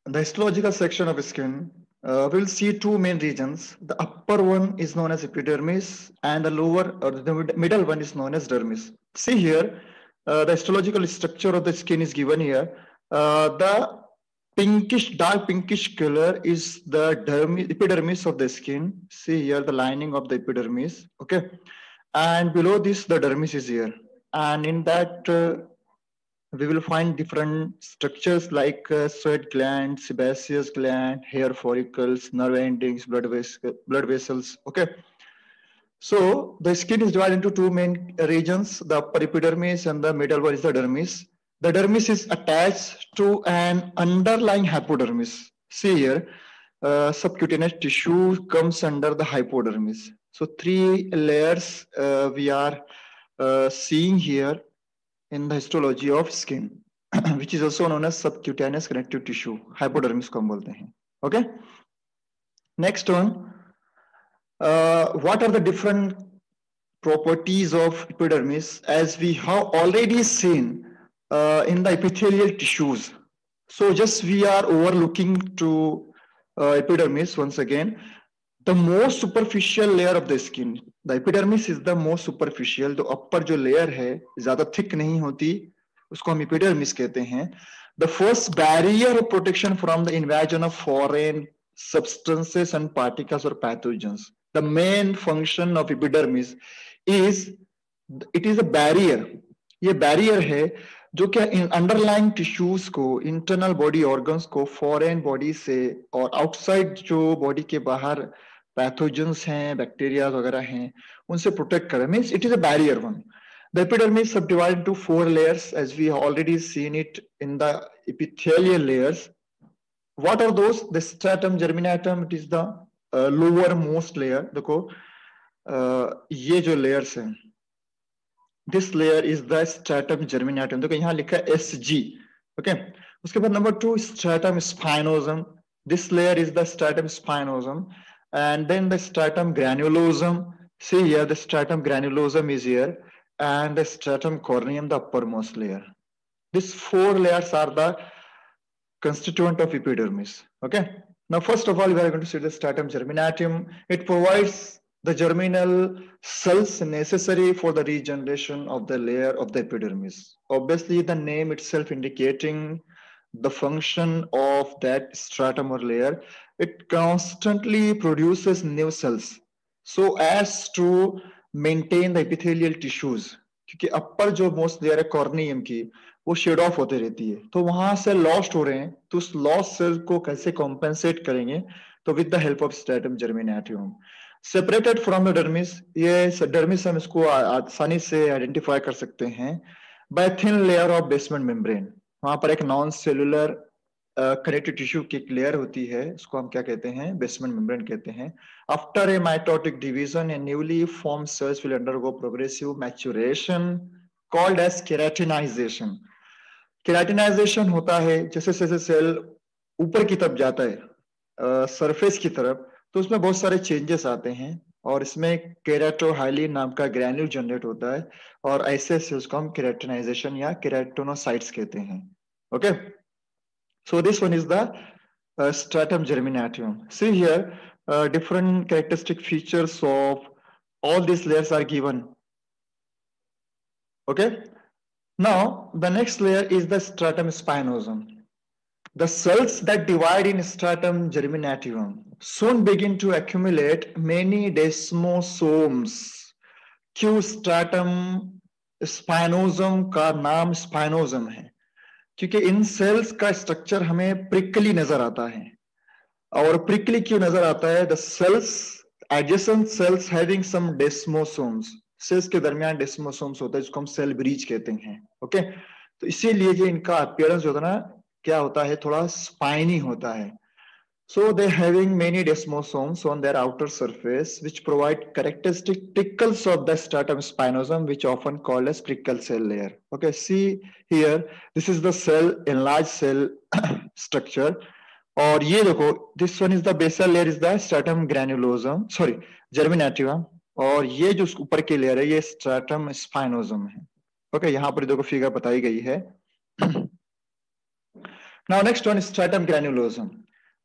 The histological section of skin, we'll see two main regions. The upper one is known as epidermis, and the lower or the middle one is known as dermis. See here, the histological structure of the skin is given here. The pinkish, dark pinkish color is the epidermis of the skin. See here the lining of the epidermis. Okay, and below this the dermis is here, and in that we will find different structures like sweat gland, sebaceous gland, hair follicles, nerve endings, blood vessels. Okay. So the skin is divided into two main regions, the upper epidermis and the middle one is the dermis. The dermis is attached to an underlying hypodermis. See here, subcutaneous tissue comes under the hypodermis. So three layers we are seeing here in the histology of skin, which is also known as subcutaneous connective tissue, hypodermis को हम बोलते हैं. Okay. Next one, what are the different properties of epidermis as we have already seen in the epithelial tissues. So just we are overlooking to epidermis once again. The most superficial layer of the skin, the epidermis is the most superficial. The upper जो layer है ज़्यादा thick नहीं होती, उसको हम epidermis कहते हैं. The first barrier of protection from the invasion of foreign substances and particles or pathogens. The main function of epidermis is it is a barrier. ये barrier है जो क्या अंडरलाइंग टिश्यूज को, इंटरनल बॉडी ऑर्गन्स को foreign body से और outside जो body के बाहर पैथोजेंस हैं, बैक्टीरिया वगैरह हैं, उनसे प्रोटेक्ट करे. Means it is a barrier one. The epidermis subdivided into four layers as we have already seen it in the epithelial layers. What are those? The stratum germinatum, it is the lower most layer. देखो ये जो layers हैं, this layer is the stratum germinatum. देखो यहाँ लिखा है SG. Okay. उसके बाद number 2 stratum spinosum. This layer is the stratum spinosum, and then the stratum granulosum. See here, the stratum granulosum is here, and the stratum corneum, the uppermost layer. These four layers are the constituent of epidermis. Okay. Now, first of all, we are going to see the stratum germinatum. It provides the germinal cells necessary for the regeneration of the layer of the epidermis. Obviously, the name itself indicating the function of that stratum or layer. It constantly produces new cells so as to maintain the epithelial tissues. क्योंकि अपर जो most layer है corneum की, वो shade of होते रहती है, तो वहां से लॉस्ट हो रहे हैं, तो उस लॉस्ट सेल को कैसे कॉम्पेंसेट करेंगे? तो with the help of stratum germinativum. Separated from the dermis, ये डर्मिस हम इसको आसानी से आइडेंटिफाई कर सकते हैं by thin layer of basement membrane. वहां पर एक नॉन सेलुलर कनेक्टिव टिश्यू की एक लेयर होती है, उसको हम क्या कहते हैं? बेसमेंट मेम्ब्रेन कहते हैं. After a mitotic division a newly form cells will undergo progressive maturation called as keratinization. Keratinization होता है जैसे जैसे सेल ऊपर की तरफ जाता है सरफेस की तरफ, तो उसमें बहुत सारे चेंजेस आते हैं और इसमें केराटोहाइलिन नाम का ग्रैन्यूल जनरेट होता है और ऐसे सेल्स को हम केराटिनाइजेशन या केराटिनोसाइट्स कहते हैं. Okay. So this one is the stratum germinatum. See here, different characteristic features of all these layers are given. Okay. Now the next layer is the stratum spinosum. The cells that divide in stratum germinatum soon begin to accumulate many desmosomes. क्यों stratum spinosum का नाम spinosum है? क्योंकि इन cells का structure हमें prickly नजर आता है. और प्रिकली क्यों नजर आता है? The cells adjacent cells having some desmosomes, cells के दरमियान डेस्मोसोम्स होता है जिसको हम सेल ब्रीच कहते हैं. ओके. तो इसीलिए ये इनका अपीयरेंस जो होता है ना, क्या होता है? थोड़ा स्पाइनी होता है. So they're having many desmosomes on their outer surface, which provide characteristic prickles of the stratum spinosum, which often called as prickle cell layer. Okay, see here, this is the cell, enlarged cell structure. और ये देखो, this one is the basal layer is the stratum granulosum, sorry, germinativum. और ये जो ऊपर की layer है, ये stratum spinosum है. Okay, यहाँ पर देखो फिगर बताई गई है. Now next one is stratum granulosum.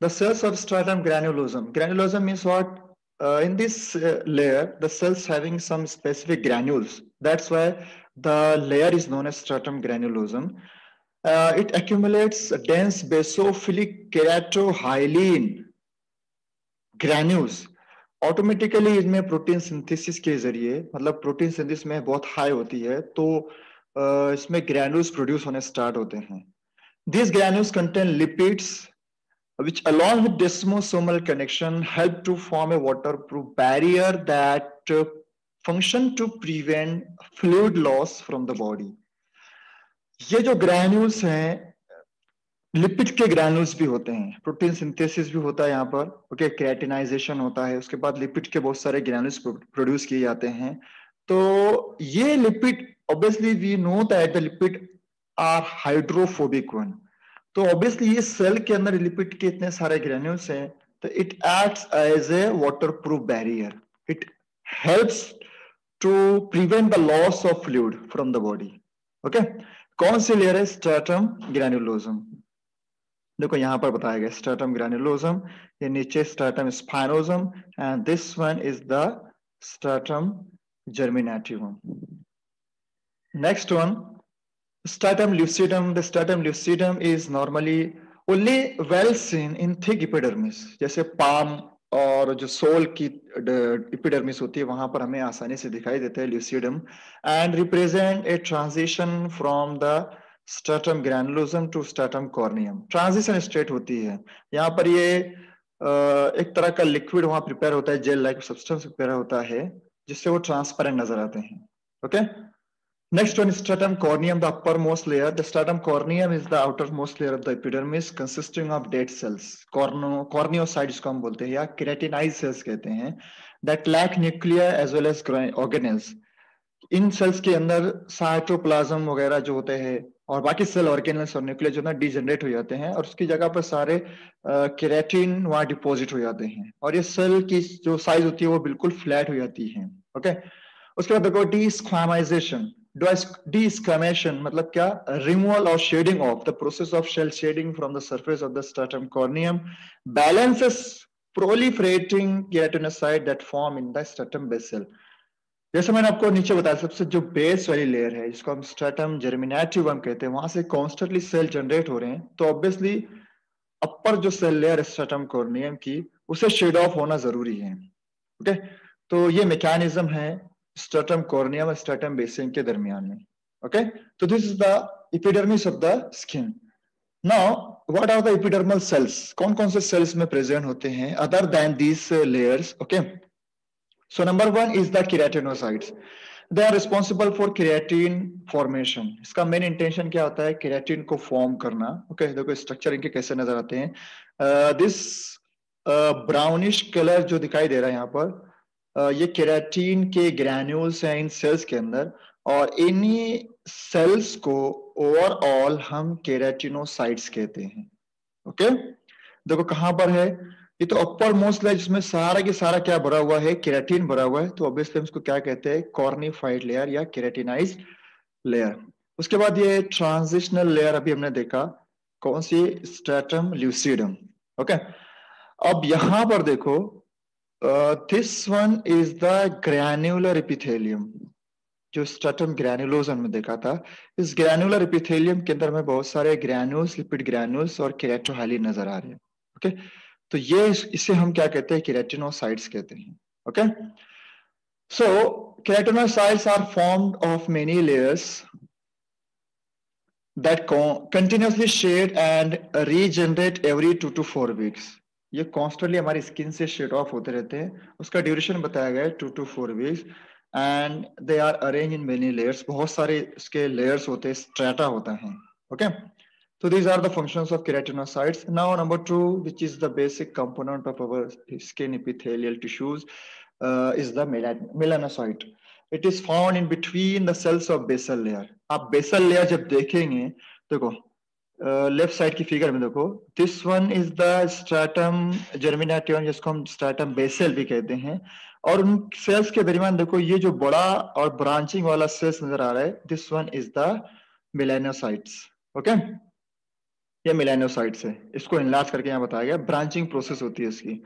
The cells of stratum granulosum. Granulosum means what? In this layer, the cells having some specific granules. That's why the layer is known as stratum granulosum. It accumulates dense basophilic keratohyaline granules. Automatically इनमें protein synthesis के जरिए, मतलब protein synthesis में बहुत high होती है, तो इसमें ग्रैन्यूल्स प्रोड्यूस होने स्टार्ट होते हैं. These granules contain lipids which along with desmosomal connection help to form a waterproof barrier that function to prevent fluid loss from the body. ये जो ग्रैन्यूल्स हैं, लिपिड के ग्रैन्यूल्स भी होते हैं, प्रोटीन सिंथेसिस भी होता है यहाँ पर, ओके, क्रिएटिनाइजेशन होता है, उसके बाद लिपिड के बहुत सारे ग्रैन्यूल्स प्रोड्यूस किए जाते हैं. तो ये lipid, obviously we know that the lipid are hydrophobic one. तो ऑब्वियसली ये सेल के अंदर लिपिड के इतने सारे ग्रैन्यूल्स हैं, तो it acts as a water proof barrier. It helps to prevent the loss of fluid from the body. Okay, कौन सी लेयर है? स्ट्रेटम ग्रैन्युलोसम. देखो यहां पर बताया गया स्ट्रेटम ग्रैन्युलोसम, ये नीचे stratum spinosum, and this one is the stratum germinativum. Next one, stratum lucidum. The stratum lucidum is normally only well seen in thick epidermis. जैसे palm और जो सोल की epidermis होती है वहां पर हमें आसानी से दिखाई देता है lucidum, and represent a transition from the stratum granulosum to stratum corneum. Transition state होती है यहाँ पर. ये एक तरह का लिक्विड वहां प्रिपेयर होता है, जेल लाइक सब्सटेंस प्रिपेयर होता है, जिससे वो ट्रांसपेरेंट नजर आते हैं. Okay, next one is stratum corneum, the uppermost layer. The stratum corneum is the outermost layer of the epidermis consisting of dead cells. Corneocytes को हम बोलते हैं या keratinized cells कहते हैं, that lack nuclei as well as organelles. In sales के अंदर cytoplasm वगैरह जो होते हैं और बाकी सेल ऑर्गेनल्स और न्यूक्लियस जो ना डिजेनरेट हो जाते हैं, और उसकी जगह पर सारे केराटिन वहां डिपॉजिट हो जाते हैं, और ये सेल की जो साइज होती है वो बिल्कुल फ्लैट हो जाती है. ओके, उसके बाद देखो डीस्क्वामाइजेशन. डीस्क्वामेशन मतलब क्या? रिमूवल और shedding of, the process of cell shedding from the surface of the stratum corneum balances proliferating keratinocyte that form in the stratum basal. जैसे मैंने आपको नीचे बताया, सबसे जो बेस वाली लेयर है जिसको हम स्ट्रेटम जर्मिनेटिवम कहते हैं, वहां से कॉन्स्टेंटली सेल जनरेट हो रहे हैं, तो ऑब्वियसली अपर जो सेल लेयर स्ट्रेटम कॉर्नियम की, उसे शेड ऑफ होना जरूरी है. ओके, तो ये मैकेनिज्म है स्ट्रेटम कॉर्नियम और स्ट्रेटम बेसिन के दरमियान में. ओके, तो this is the epidermis of the skin. Now what are the epidermal cells? कौन कौन से सेल्स में प्रेजेंट होते हैं other than these layers? Okay, so number one is the keratinocytes. They are responsible for keratin formation. इसका main intention क्या होता है? केराटिन को फॉर्म करना. ओके, देखो स्ट्रक्चर इनके कैसे नजर आते हैं. दिस ब्राउनिश कलर जो दिखाई दे रहा है यहाँ पर, ये केराटिन के ग्रैन्यूल्स हैं इन सेल्स के अंदर, और इन्हीं सेल्स को ओवरऑल हम केराटिनोसाइट्स कहते हैं. ओके, देखो कहां पर है ये, तो अपर मोस्ट लेयर जिसमें सारा की सारा क्या भरा हुआ है? केराटिन भरा हुआ है, तो ऑब्वियसली हम इसको क्या कहते हैं? कॉर्निफाइड लेयर या केराटिनाइज्ड लेयर. उसके बाद ये ट्रांजिशनल लेयर अभी हमने देखा, कौन सी? Stratum lucidum. ओके, अब यहां पर देखो, this one is the granular epithelium. जो स्ट्रेटम ग्रैन्युलोसम में देखा था, इस ग्रैन्युलर एपिथेलियम के अंदर में बहुत सारे ग्रैन्यूल्स, लिपिड ग्रैन्यूल्स और केराटोहाइलिन नजर आ रहे हैं. ओके, तो ये इसे हम क्या कहते हैं? केराटिनोसाइट्स कहते हैं. Okay, so keratinocytes are formed of many layers that continuously shed and regenerate every 2 to 4 weeks. ये कॉन्स्टेंटली हमारी स्किन से शेड ऑफ होते रहते हैं. उसका ड्यूरेशन बताया गया है 2 to 4 weeks, and they are arrange in many layers. बहुत सारे इसके लेयर्स होते हैं, स्ट्रेटा होता है. Okay, so these are the functions of keratinocytes. Now number 2, which is the basic component of our skin epithelial tissues, is the melanocyte. It is found in between the cells of basal layer. आप basal layer जब देखेंगे, देखो left side की figure में देखो, this one is the stratum germinativum, जिसको हम stratum basal भी कहते हैं, और उन सेल्स के दरमियान देखो ये जो बड़ा और ब्रांचिंग वाला सेल्स नजर आ रहा है, this one is the melanocytes. Okay, ये मेलानोसाइट्स है, इसको इनलार्ज करके यहाँ बताया गया, ब्रांचिंग प्रोसेस होती है इसकी।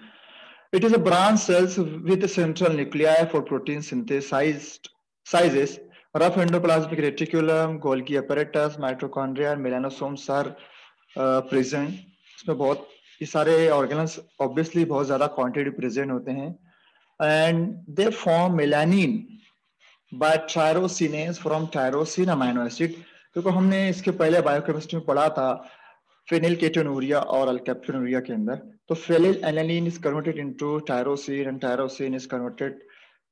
It is a branch cells with central nuclei for protein synthesized sizes. Rough endoplasmic reticulum, Golgi apparatus, mitochondria, melanosomes are present. इसमें बहुत ये सारे ऑर्गेनल्स ऑब्वियसली बहुत ज्यादा क्वांटिटी प्रेजेंट होते हैं, and they form melanin by tyrosinase from tyrosine amino acid. क्योंकि हमने इसके पहले बायोकेमिस्ट्री में पढ़ा था फेनिलकेटोनूरिया और अल्केप्टोनूरिया के अंदर, तो phenylalanine is converted into tyrosine and tyrosine is converted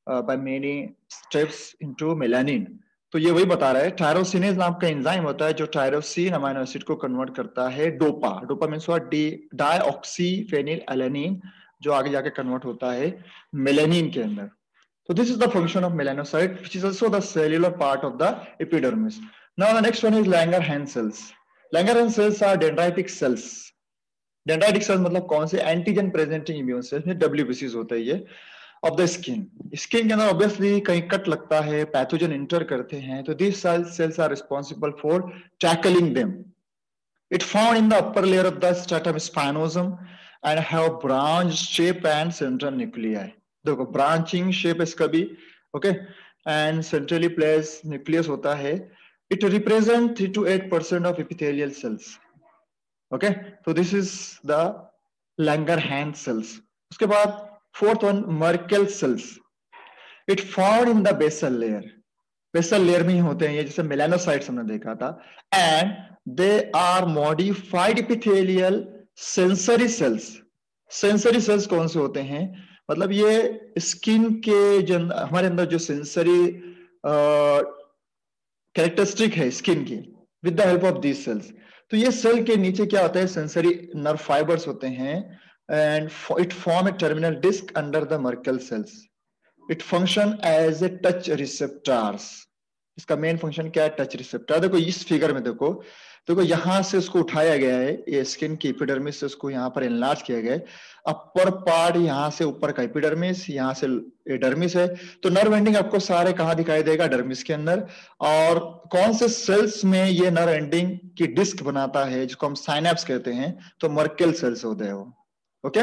by many steps into melanin. तो ये वही बता रहा है, टायरोसिनेज नाम का एंजाइम होता है जो टायरोसिन अमाइनो एसिड को कन्वर्ट करता है dopa, dopa means what, dioxy phenylalanine, जो आगे जाके कन्वर्ट होता है मेलानिन के अंदर। So this is the function of melanocyte, which is also the cellular part of the epidermis. Now the next one is Langerhans cells. Langerhans cells are dendritic cells. Dendritic cells मतलब कौन से, antigen presenting immune cells, WBCs होते हैं ये, of the skin. Skin के अंदर obviously कहीं cut लगता है, पैथोजन इंटर करते हैं, तो these cells are responsible for tackling them. It found in the upper layer of the stratum spinosum and have branched shape and central nuclei. देखो branching shape इसका भी, okay, and centrally place nucleus होता है। It represent 3 to 8% of epithelial cells, okay. तो this is the Langerhans cells. उसके बाद fourth one Merkel cells. It found in the basal layer, basal layer में ही होते हैं ये, जैसे मेलानोसाइट्स हमने देखा था, and they are modified epithelial sensory cells. Sensory cells कौन से होते हैं, मतलब ये स्किन के हमारे अंदर जो सेंसरी कैरेक्टरिस्टिक है स्किन की, with the help of these cells. तो ये सेल के नीचे क्या होता है, सेंसरी नर्व फाइबर्स होते हैं, and it form a terminal disc under the Merkel cells. It function as a touch receptors. इसका मेन फंक्शन क्या है, टच रिसेप्टर। देखो इस फिगर में देखो, देखो यहां से उसको उठाया गया है, ये स्किन की एपिडर्मिस से उसको यहाँ पर एनलार्ज किया गया है। अपर पार्ट यहाँ से ऊपर का एपिडर्मिस, यहाँ से एडर्मिस है। तो नर्व एंडिंग आपको सारे कहाँ दिखाई देगा, डर्मिस के अंदर। और कौन से सेल्स में ये नर्व एंडिंग की डिस्क बनाता है, जिसको हम साइनेप्स कहते हैं, तो मर्केल सेल्स होते हैं वो, ओके।